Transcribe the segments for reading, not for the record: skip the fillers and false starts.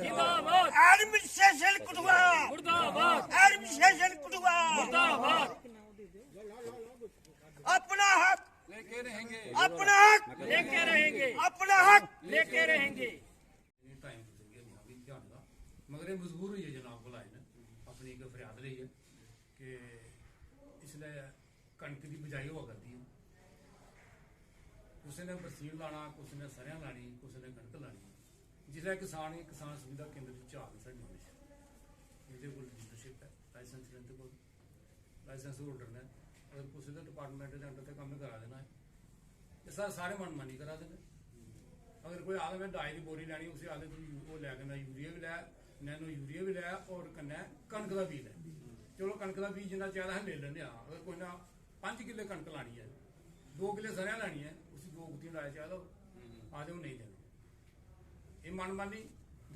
जिंदाबाद एडमिनिस्ट्रेशन कुटुआ मुर्दाबाद एडमिनिस्ट्रेशन कुटुआ मुर्दाबाद अपना हक लेके रहेंगे अपना हक लेके रहेंगे अपना हक लेके रहेंगे टाइम मगर ये मजबूर हुई है जनाब को लाए अपनी एक फरियाद रही है कि इसलिए कणक की बिजाई हुआ करती है किसी ने बरसीन लाना किसी ने सरियां लानी किसी ने कणक लानी जिसलै किसान सुविधा केंद्र की झाल साढ़ी ये लीडरशिप है लाइसेंस लाइसेंस होल्डर ने अगर किसी के डिपार्टमेंट के अंडर काम करा देना है ये सारे मनमानी करा देने अगर कोई आदमी मैं डाई की बोरी लैनी उसी आदमी वो लै के यूरिया भी लै नैनो यूरिया भी लै और कन्नै कणक का बीज लै चलो कणक का बीज जिन्ना चाहिए अस ले लेंगे हाँ अगर कोई ना 5 किले कणक लानी है 2 किले सरियां लानी है उसी 2 गुत्थियां लाया चाहिए आदे वो नहीं देने ये मनमानी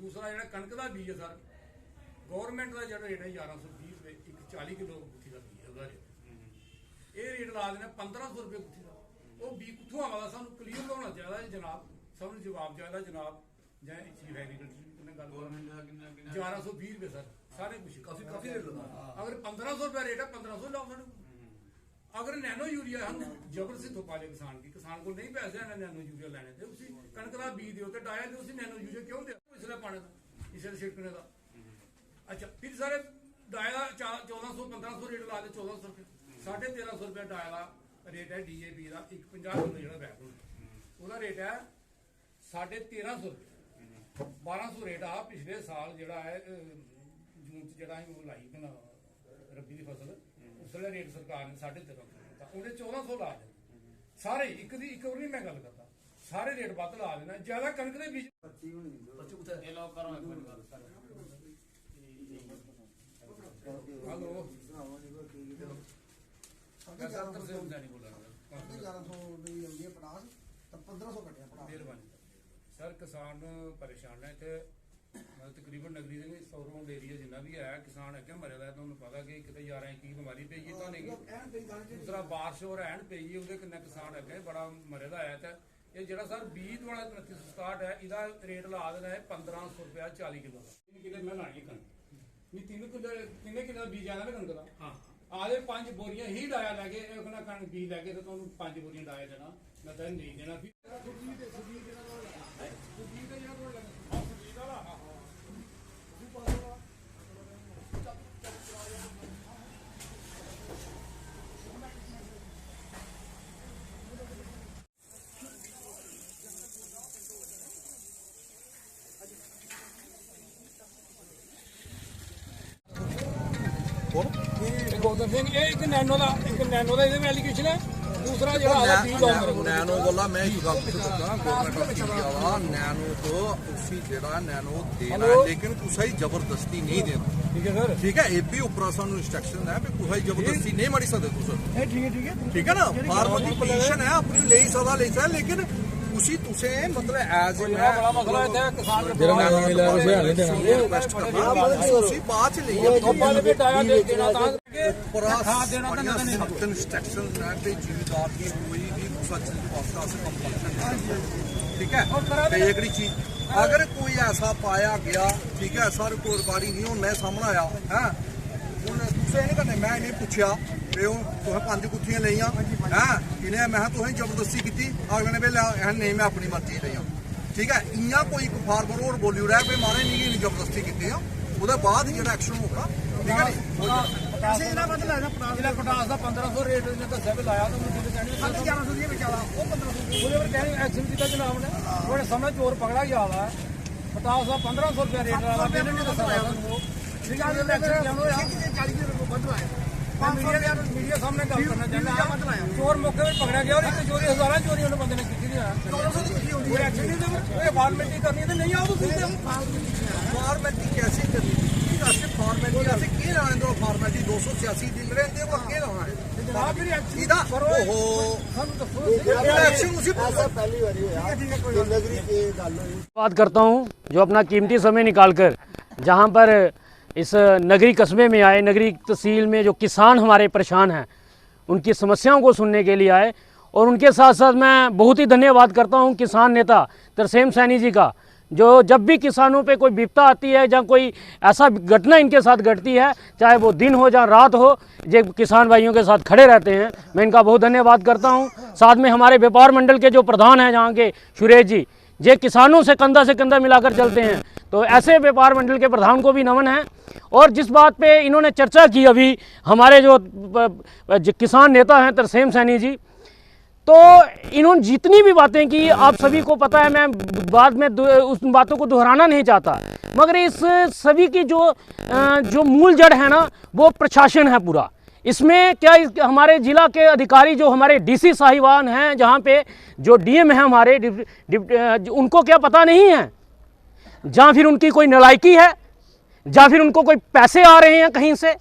दूसरा जो कणक का बीज है सर गौरमेंट का जो रेट है 1120 रुपये एक 40 किलो गुत्थी का बीज है रेट ये रेट ला देना 1500 रुपये गुत्थी का वो बीज कुत्थों आवा सानू क्लीयर होना चाहिए जनाब सब जवाब चाहिए जनाब जै चीफ एग्रीकल्चर 1120 रुपये सर सारे कुछ काफी रेट अगर 1500 रुपया रेट है 1500 लाओ साढ़े अगर नैनो यूरिया हम जबरदस्ती थोपा ले किसान को नहीं पैसे है नैनो यूरिया लेने थे उसी कणक का बीज दो डाया दो उसी नैनो यूरिया क्यों दे इसलिए पाने का इसलिए छिड़कने का अच्छा फिर सारे डाया 1400 1500 रेट ला दे 1400 रुपये 1350 रुपया डाया का रेट है DAP का एक 50 किलो जो बैग होना रेट है 1350 रुपये 1200 रेट आ पिछले साल जो है जून जो लाई रबी की फसल उसले रेट सरकार ने 1350 उन्हें 1400 ला देना सारे एक और नहीं मैं गल करता सारे रेट बद ला देना ज्यादा कणक के बीज मेहरबानी सर किसान परेशान है इतने तकरीबन नगरी के सौरवंड एरिया जिन्ना भी है किसान अगे मरे दा तुहानू पता कि किते 11-21 बीमारी पई है तुहानू दूसरा बारिश और हैन पई है उहदे कन्नै किसान अगे बड़ा मरे दा है ते ये जेड़ा सर 20 वाला 2960 है इहदा रेट ला देना है 1500 रुपया 40 किलो का 3 किलो मैं लानी कणक नहीं 3 किलो बीज आना ना कणक दा हां आधे 5 बोरियां ही डाया लैके कहना कणक बीज लैके तो तुहानू 5 बोरियां डाया देना मैं तो नहीं देना फिर गौतम सिंह ये एक नैनो का एलिगेशन है दूसरा जो नैनो वाला मैं एक गल गवर्नमेंट ऑफ नैनो तो उसी जेड़ा नैनो देना है लेकिन कुछ जबरदस्ती नहीं देना ठीक है ये भी ऊपर सानू इंस्ट्रक्शन है भी कुछ जबरदस्ती नहीं मरी सकते ठीक है ना फार्मर की पोजीशन है अपनी ले सकदा लेकिन उसी तुसे मतलब एज बड़ा मसला है किसान रिक्वेस्ट करना उसी बात ले सख्त इंस्ट्रक्शन है कि जिम्मेदार की कोई भी सच वास्ता से कंपल्सन ठीक है एक चीज अगर कोई ऐसा पाया गया ठीक है सर कोई रिकॉर्डी नहीं हूँ मैं सामने आया है दूसरे नहीं करने मैं इन्हें पूछा तुसें 5 गुत्थियां लिया है इन्हें मैं तुसें जबरदस्ती की अगले ने नहीं मैं अपनी मर्जी लिया ठीक है इं कोई फार्मर होर बोली रहा है मारे नहीं जबरदस्ती की उसके बाद जो एक्शन होगा ठीक है पटास का 1500 रेट दसा भी लाया एक्शन किया जनाब ने थोड़े समय चोर पकड़ा गया है पटास का 1500 रुपया रेट मीडिया सामने गल करना चाहता चोर मौके पर पकड़ा गया और एक चोरी 1000 चोरी उन्होंने बंदे ने की फॉर्मेलिटी करनी तो नहीं आओ फॉर्मेलिटी कैसे करनी फॉर्मेलिटी ऐसे की लाने दो फॉर्मेलिटी 286 दिन रहते वो के लाना है बात करता हूँ जो अपना कीमती समय निकालकर जहाँ पर इस नगरी कस्बे में आए, नगरी तहसील में जो किसान हमारे परेशान हैं उनकी समस्याओं को सुनने के लिए आए। और उनके साथ साथ मैं बहुत ही धन्यवाद करता हूँ किसान नेता तरसेम सैनी जी का, जो जब भी किसानों पे कोई विपदा आती है या कोई ऐसा घटना इनके साथ घटती है, चाहे वो दिन हो या रात हो, ये किसान भाइयों के साथ खड़े रहते हैं। मैं इनका बहुत धन्यवाद करता हूँ। साथ में हमारे व्यापार मंडल के जो प्रधान हैं यहाँ के सुरेश जी, ये किसानों से कंधा मिलाकर चलते हैं, तो ऐसे व्यापार मंडल के प्रधान को भी नमन है। और जिस बात पे इन्होंने चर्चा की अभी हमारे जो किसान नेता हैं तरसेम सैनी जी, तो इन्होंने जितनी भी बातें की आप सभी को पता है, मैं बाद में उस बातों को दोहराना नहीं चाहता, मगर इस सभी की जो मूल जड़ है ना, वो प्रशासन है पूरा। इसमें क्या हमारे ज़िला के अधिकारी जो हमारे डीसी साहिबान हैं, जहाँ पे जो डीएम हैं हमारे उनको क्या पता नहीं है, या फिर उनकी कोई नालायकी है, या फिर उनको कोई पैसे आ रहे हैं कहीं से।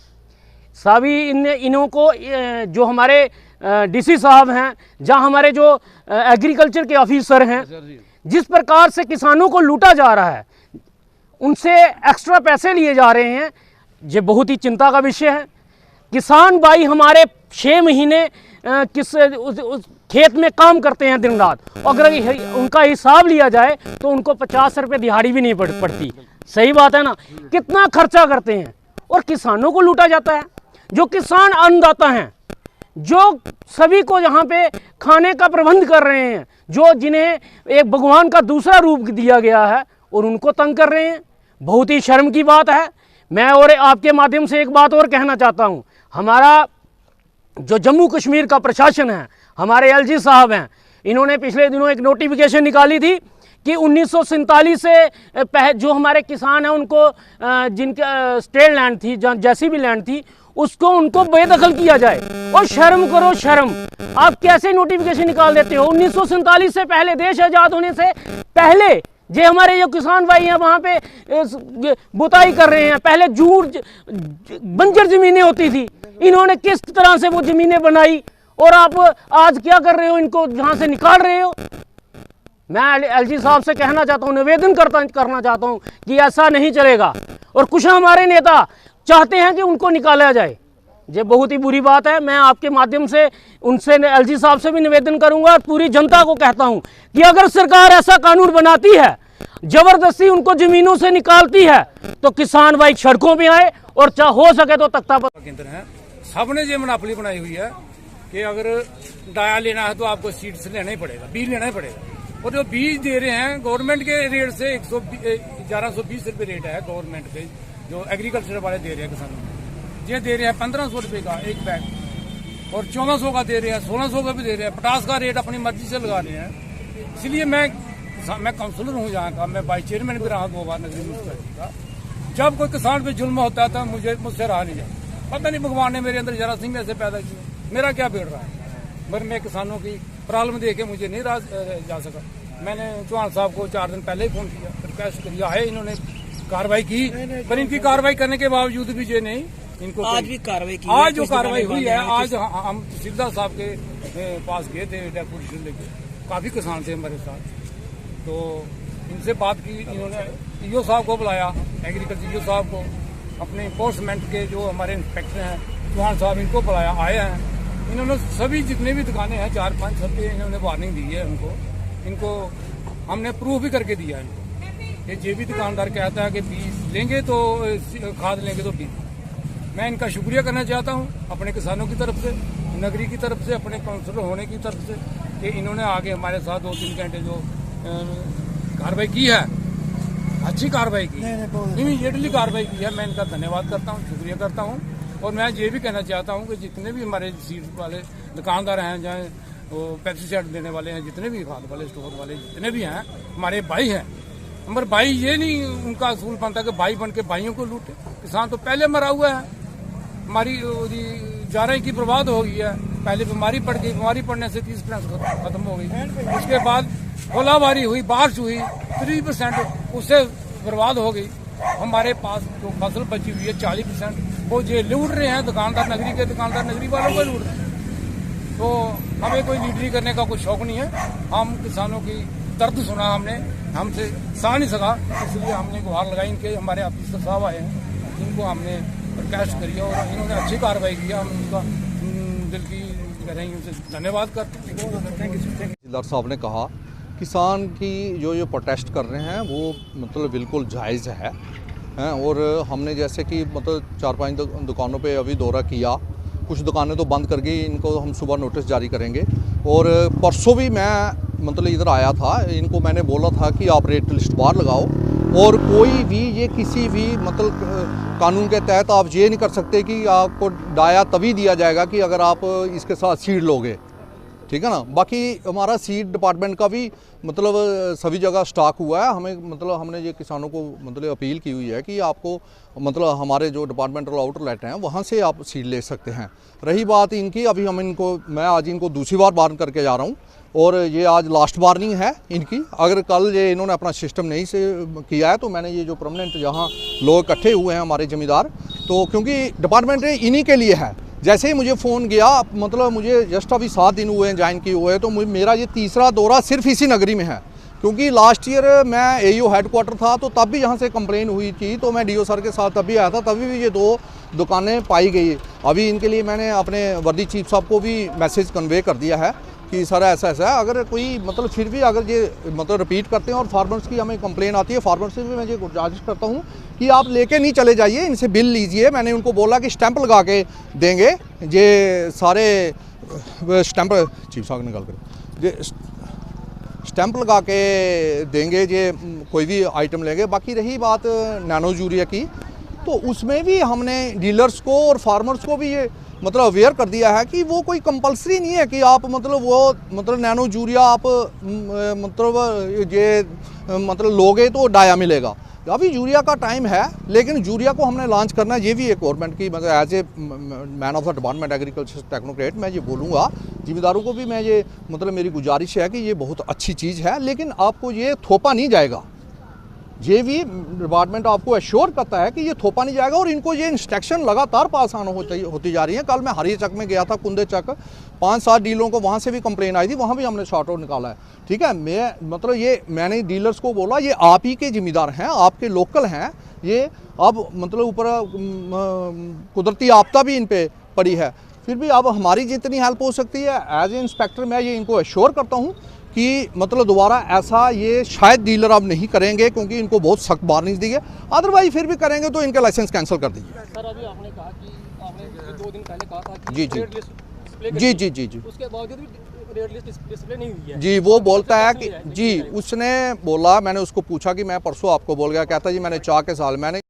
सभी इन्हों को जो हमारे डीसी साहब हैं, जहाँ हमारे जो एग्रीकल्चर के ऑफिसर हैं, जिस प्रकार से किसानों को लूटा जा रहा है, उनसे एक्स्ट्रा पैसे लिए जा रहे हैं, ये बहुत ही चिंता का विषय है। किसान भाई हमारे 6 महीने उस खेत में काम करते हैं दिन रात, अगर उनका हिसाब लिया जाए तो उनको 50 रुपये दिहाड़ी भी नहीं पड़ती। सही बात है ना, कितना खर्चा करते हैं और किसानों को लूटा जाता है। जो किसान अन्नदाता हैं, जो सभी को यहाँ पे खाने का प्रबंध कर रहे हैं, जो जिन्हें एक भगवान का दूसरा रूप दिया गया है, और उनको तंग कर रहे हैं, बहुत ही शर्म की बात है। मैं और आपके माध्यम से एक बात और कहना चाहता हूँ, हमारा जो जम्मू कश्मीर का प्रशासन है, हमारे एलजी साहब हैं, इन्होंने पिछले दिनों एक नोटिफिकेशन निकाली थी कि 1947 से जो हमारे किसान हैं उनको जिनका स्टेट लैंड थी, जैसी भी लैंड थी, उसको उनको बेदखल किया जाए। और शर्म करो शर्म, आप कैसे नोटिफिकेशन निकाल देते हो? 1947 से पहले, देश आज़ाद होने से पहले, जे हमारे जो किसान भाई हैं वहाँ पे बुताई कर रहे हैं, पहले बंजर ज़मीनें होती थी, इन्होंने किस तरह से वो ज़मीनें बनाई, और आप आज क्या कर रहे हो, इनको यहाँ से निकाल रहे हो। मैं एलजी साहब से कहना चाहता हूँ, निवेदन करना चाहता हूँ कि ऐसा नहीं चलेगा, और कुछ हमारे नेता चाहते हैं कि उनको निकाला जाए। ये बहुत ही बुरी बात है। मैं आपके माध्यम से उनसे, एलजी साहब से भी निवेदन करूंगा, और पूरी जनता को कहता हूं कि अगर सरकार ऐसा कानून बनाती है, जबरदस्ती उनको जमीनों से निकालती है, तो किसान भाई सड़कों पे आए, और चाहे हो सके तो तख्ता पर केंद्र है। सबने ये मोनोपोली बनाई हुई है कि अगर डाया लेना है तो आपको सीड्स लेना ही पड़ेगा, बीज लेना ही पड़ेगा। और जो बीज दे रहे हैं गवर्नमेंट के रेट से 1120 रुपये रेट है गवर्नमेंट के, जो एग्रीकल्चर वाले दे रहे हैं किसानों को। ये दे रहे हैं 1500 रुपये का एक बैग, और 1400 का दे रहे हैं, 1600 का भी दे रहे हैं। पोटास का रेट अपनी मर्जी से लगा रहे हैं। इसलिए मैं काउंसलर हूँ यहाँ का, मैं वाइस चेयरमैन भी रहा 2 बार नगरीय म्यूनसिपैलिटी का। जब कोई किसान पे जुल्म होता था, मुझसे रहा नहीं जाता। पता नहीं भगवान ने मेरे अंदर जरा सिंह ऐसे पैदा किया, मेरा क्या बिगड़ रहा है, मगर मैं किसानों की प्रॉब्लम देख के मुझे नहीं जा सका। मैंने चौहान साहब को 4 दिन पहले ही फोन किया, रिक्वेस्ट किया है, इन्होंने कार्रवाई की, पर इनकी कार्रवाई करने के बावजूद भी ये नहीं इनको आज भी कार्रवाई की। आज जो कार्रवाई हुई है, आज हम तहसीलदार साहब के पास गए थे डेपुटेशन लेके, काफी किसान थे हमारे साथ, तो इनसे बात की। इन्होंने ईओ साहब को बुलाया, एग्रीकल्चर ईओ साहब को, अपने इन्फोर्समेंट के जो हमारे इंस्पेक्टर हैं चौहान साहब, इनको बुलाया, आए हैं। इन्होंने सभी जितने भी दुकानें हैं 4-5 सब पे इन्होंने वार्निंग दी है इनको हमने प्रूफ भी करके दिया है इनको। ये भी दुकानदार कहता है कि बीज लेंगे तो खाद लेंगे तो बीज। मैं इनका शुक्रिया करना चाहता हूँ अपने किसानों की तरफ से, नगरी की तरफ से, अपने काउंसलर होने की तरफ से, कि इन्होंने आगे हमारे साथ 2-3 घंटे जो कार्रवाई की है, अच्छी कार्रवाई की, इमीडिएटली कार्रवाई की है। मैं इनका धन्यवाद करता हूँ, शुक्रिया करता हूँ। और मैं ये भी कहना चाहता हूँ कि जितने भी हमारे सीड वाले दुकानदार हैं, चाहे वो पेस्टिसाइड देने वाले हैं, जितने भी खाद वाले स्टोर वाले जितने भी हैं, हमारे भाई हैं। मगर भाई ये नहीं उनका असूल बनता कि भाई बन के भाइयों को लूटे। किसान तो पहले मरा हुआ है, हमारी जारे की बर्बाद हो गई है। पहले बीमारी पड़ गई, बीमारी पड़ने से 30% खत्म हो गई। उसके बाद ओलाबारी हुई, बारिश हुई, 3% उससे बर्बाद हो गई। हमारे पास जो फसल बची हुई है 40%, वो ये लूट रहे हैं दुकानदार, नगरी के दुकानदार नगरी वालों को लूट रहे हैं। तो हमें कोई लीडरी करने का कुछ शौक नहीं है। हम किसानों की दर्द सुना, हमने हमसे सह नहीं सका, इसलिए हमने गुहार लगाई। इनके हमारे ऑफिसर साहब आए हैं, इनको हमने रिक्वेस्ट करी और इन्होंने अच्छी कार्रवाई की। हम उनका दिल की करेंगे, उनसे धन्यवाद करते हैं। तहसीलदार साहब ने कहा किसान की जो प्रोटेस्ट कर रहे हैं वो मतलब बिल्कुल जायज़ है हैं। और हमने जैसे कि मतलब 4-5 दुकानों पे अभी दौरा किया, कुछ दुकानें तो बंद कर गई, इनको हम सुबह नोटिस जारी करेंगे। और परसों भी मैं मतलब इधर आया था, इनको मैंने बोला था कि आप रेट लिस्ट बाहर लगाओ, और कोई भी ये किसी भी मतलब कानून के तहत आप ये नहीं कर सकते कि आपको डाया तभी दिया जाएगा कि अगर आप इसके साथ सीड लोगे, ठीक है ना। बाकी हमारा सीड डिपार्टमेंट का भी मतलब सभी जगह स्टॉक हुआ है। हमें मतलब हमने ये किसानों को मतलब अपील की हुई है कि आपको मतलब हमारे जो डिपार्टमेंटल आउटलेट हैं वहाँ से आप सीड ले सकते हैं। रही बात इनकी, अभी मैं आज इनको दूसरी बार वार्न करके जा रहा हूँ, और ये आज लास्ट वार्निंग है इनकी। अगर कल ये इन्होंने अपना सिस्टम नहीं से किया है तो मैंने ये जो परमानेंट जहाँ लोग इकट्ठे हुए हैं हमारे ज़मींदार, तो क्योंकि डिपार्टमेंट इन्हीं के लिए है। जैसे ही मुझे फ़ोन गया, मतलब मुझे जस्ट अभी 7 दिन हुए हैं ज्वाइन किए हुए, तो मेरा ये तीसरा दौरा सिर्फ इसी नगरी में है। क्योंकि लास्ट ईयर मैं AEO हेडक्वार्टर था, तो तब भी यहाँ से कंप्लेन हुई थी, तो मैं DO सर के साथ तभी आया था, तभी भी ये 2 दुकानें पाई गई। अभी इनके लिए मैंने अपने वर्दी चीफ साहब को भी मैसेज कन्वे कर दिया है कि सर ऐसा है। अगर कोई मतलब फिर भी अगर ये मतलब रिपीट करते हैं और फार्मर्स की हमें कंप्लेन आती है, फार्मर्स से भी मैं ये गुजारिश करता हूँ कि आप लेके नहीं चले जाइए, इनसे बिल लीजिए। मैंने उनको बोला कि स्टैंप लगा के देंगे, ये सारे स्टैंप चीफ साहब निकाल कर ये स्टैंप लगा के देंगे, ये कोई भी आइटम लेंगे। बाकी रही बात नैनो यूरिया की, तो उसमें भी हमने डीलर्स को और फार्मर्स को भी ये मतलब अवेयर कर दिया है कि वो कोई कंपलसरी नहीं है कि आप मतलब वो मतलब नैनो यूरिया आप मतलब ये मतलब लोगे तो डाया मिलेगा। अभी यूरिया का टाइम है, लेकिन यूरिया को हमने लॉन्च करना है। ये भी एक गवर्नमेंट की मतलब as a man of the department agriculture technocrat मैं ये बोलूँगा, जिम्मेदारों को भी मैं ये मतलब मेरी गुजारिश है कि ये बहुत अच्छी चीज़ है, लेकिन आपको ये थोपा नहीं जाएगा। ये भी डिपार्टमेंट आपको एश्योर करता है कि ये थोपा नहीं जाएगा, और इनको ये इंस्ट्रक्शन लगातार पास आना होती जा रही है। कल मैं हरी चक में गया था, कुंदे चक, 5-7 डीलरों को वहाँ से भी कंप्लेन आई थी, वहाँ भी हमने शॉर्ट आउट निकाला है, ठीक है। मैं मतलब ये मैंने डीलर्स को बोला ये आप ही के जिम्मेदार हैं, आपके लोकल हैं, ये अब मतलब ऊपर कुदरती आपदा भी इन पे पड़ी है, फिर भी अब हमारी जितनी हेल्प हो सकती है एज ए इंस्पेक्टर मैं ये इनको एश्योर करता हूँ कि मतलब दोबारा ऐसा ये शायद डीलर अब नहीं करेंगे, क्योंकि इनको बहुत सख्त वार्निंग दी है। अदरवाइज फिर भी करेंगे तो इनका लाइसेंस कैंसिल कर दीजिए। सर अभी आपने कहा कि आपने 2 दिन पहले कहा था कि जी रेट लिस्ट डिस्प्ले जी उसके बावजूद भी रेट लिस्ट डिस्प्ले नहीं हुई है। जी, वो बोलता है कि जी उसने बोला, मैंने उसको पूछा कि मैं परसों आपको बोल गया, कहता जी मैंने 4 के साल मैंने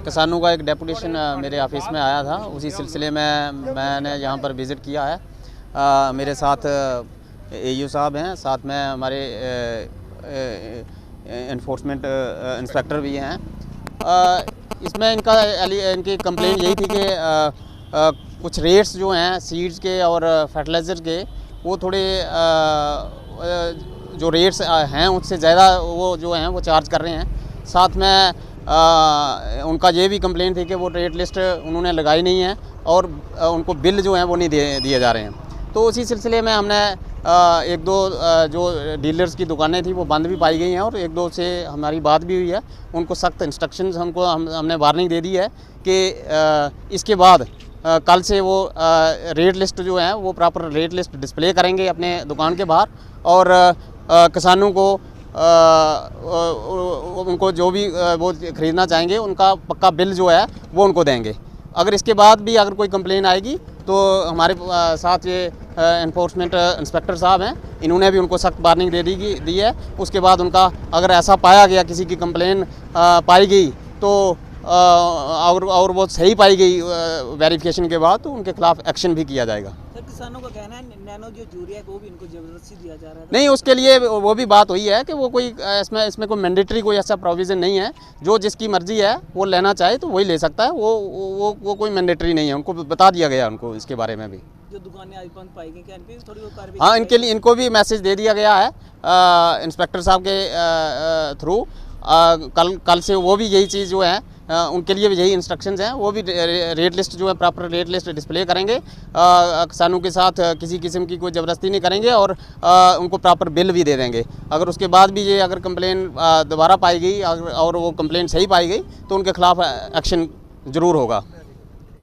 किसानों का एक डेपुटेशन मेरे ऑफिस में आया था, उसी सिलसिले में मैंने यहाँ पर विज़िट किया है। मेरे साथ AEO साहब हैं, साथ में हमारे एनफोर्समेंट इंस्पेक्टर भी हैं। इसमें इनकी कंप्लेंट यही थी कि कुछ रेट्स जो हैं सीड्स के और फर्टिलाइज़र के, वो थोड़े जो रेट्स हैं उससे ज़्यादा वो जो हैं वो चार्ज कर रहे हैं। साथ में उनका ये भी कंप्लेंट थी कि वो रेट लिस्ट उन्होंने लगाई नहीं है और उनको बिल जो हैं वो नहीं दिए जा रहे हैं। तो उसी सिलसिले में हमने 1-2 जो डीलर्स की दुकानें थी वो बंद भी पाई गई हैं, और 1-2 से हमारी बात भी हुई है। उनको सख्त इंस्ट्रक्शंस हमने वार्निंग दे दी है कि इसके बाद कल से वो रेट लिस्ट जो है वो प्रॉपर रेट लिस्ट डिस्प्ले करेंगे अपने दुकान के बाहर, और किसानों को उनको जो भी वो ख़रीदना चाहेंगे उनका पक्का बिल जो है वो उनको देंगे। अगर इसके बाद भी अगर कोई कंप्लेन आएगी तो हमारे साथ ये एनफोर्समेंट इंस्पेक्टर साहब हैं, इन्होंने भी उनको सख्त वार्निंग दी है। उसके बाद उनका अगर ऐसा पाया गया किसी की कंप्लेन पाई गई तो और वो सही पाई गई वेरिफिकेशन के बाद, तो उनके खिलाफ एक्शन भी किया जाएगा। सर किसानों का कहना है नैनो जो यूरिया है वो भी इनको जबरदस्ती दिया जा रहा है। नहीं, उसके लिए वो भी बात हुई है कि वो कोई इसमें कोई मैंडेटरी कोई ऐसा प्रोविज़न नहीं है। जो जिसकी मर्जी है वो लेना चाहे तो वही ले सकता है, वो कोई मैंडेटरी नहीं है। उनको बता दिया गया उनको इसके बारे में भी। जो दुकानें आज बंद पाई गई क्या इनकी थोड़ी वो कार्रवाई? हाँ, इनके लिए इनको भी मैसेज दे दिया गया है इंस्पेक्टर साहब के थ्रू। कल से वो भी यही चीज़ जो है उनके लिए भी यही इंस्ट्रक्शंस हैं, वो भी रेट लिस्ट जो है प्रॉपर रेट लिस्ट डिस्प्ले करेंगे। किसानों के साथ किसी किस्म की कोई ज़बरदस्ती नहीं करेंगे, और उनको प्रॉपर बिल भी दे देंगे। अगर उसके बाद भी ये अगर कंप्लेन दोबारा पाई गई और वो कंप्लेन सही पाई गई तो उनके खिलाफ एक्शन ज़रूर होगा।